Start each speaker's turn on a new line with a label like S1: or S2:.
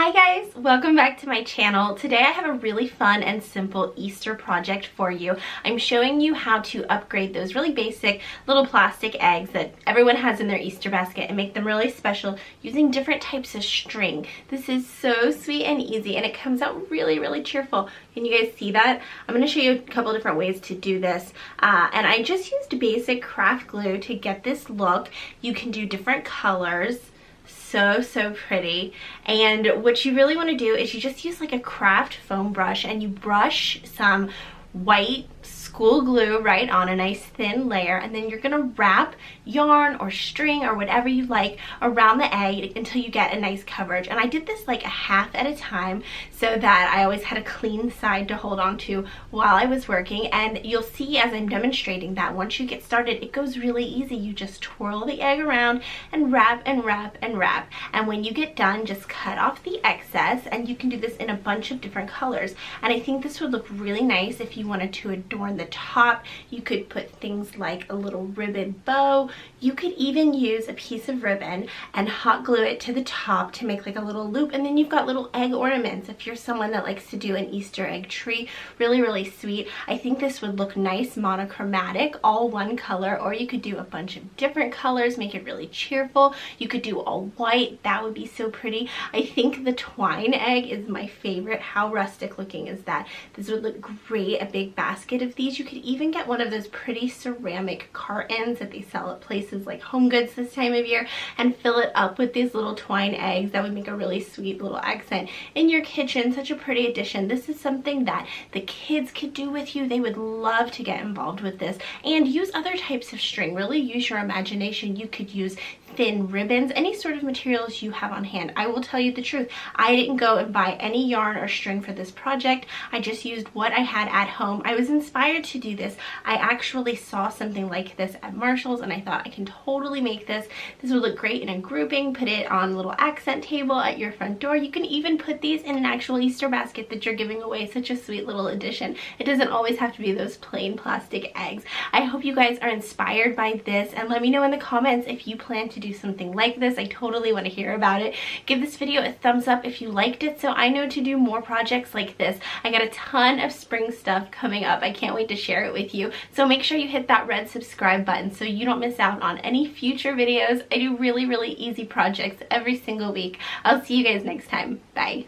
S1: Hi guys, welcome back to my channel. Today I have a really fun and simple Easter project for you. I'm showing you how to upgrade those really basic little plastic eggs that everyone has in their Easter basket and make them really special using different types of string. This is so sweet and easy and it comes out really cheerful. Can you guys see that? I'm going to show you a couple different ways to do this. And I just used basic craft glue to get this look. You can do different colors. So pretty. And what you really want to do is you just use like a craft foam brush and you brush some white school glue right on a nice thin layer, and then you're gonna wrap yarn or string or whatever you like around the egg until you get a nice coverage. And I did this like a half at a time so that I always had a clean side to hold on to while I was working. And you'll see as I'm demonstrating that once you get started, it goes really easy. You just twirl the egg around and wrap and wrap and wrap. And when you get done, just cut off the excess, and you can do this in a bunch of different colors. And I think this would look really nice if you wanted to adorn the top. You could put things like a little ribbon bow. You could even use a piece of ribbon and hot glue it to the top to make like a little loop, and then you've got little egg ornaments. If you're someone that likes to do an Easter egg tree, really sweet. I think this would look nice monochromatic, all one color, or you could do a bunch of different colors, make it really cheerful. You could do all white, that would be so pretty. I think the twine egg is my favorite. How rustic looking is that? This would look great, a big basket of these. You could even get one of those pretty ceramic cartons that they sell at places like Home Goods this time of year and fill it up with these little twine eggs. That would make a really sweet little accent in your kitchen. Such a pretty addition. This is something that the kids could do with you. They would love to get involved with this. And use other types of string. Really use your imagination. You could use thin ribbons, any sort of materials you have on hand. I will tell you the truth, I didn't go and buy any yarn or string for this project. I just used what I had at home. I was inspired to do this. I actually saw something like this at Marshall's and I thought I can totally make this. This would look great in a grouping. Put it on a little accent table at your front door. You can even put these in an actual Easter basket that you're giving away. Such a sweet little addition. It doesn't always have to be those plain plastic eggs. I hope you guys are inspired by this, and let me know in the comments if you plan to do something like this. I totally want to hear about it. Give this video a thumbs up if you liked it so I know to do more projects like this. I got a ton of spring stuff coming up. I can't wait to share it with you. So make sure you hit that red subscribe button so you don't miss out on any future videos. I do really easy projects every single week. I'll see you guys next time. Bye.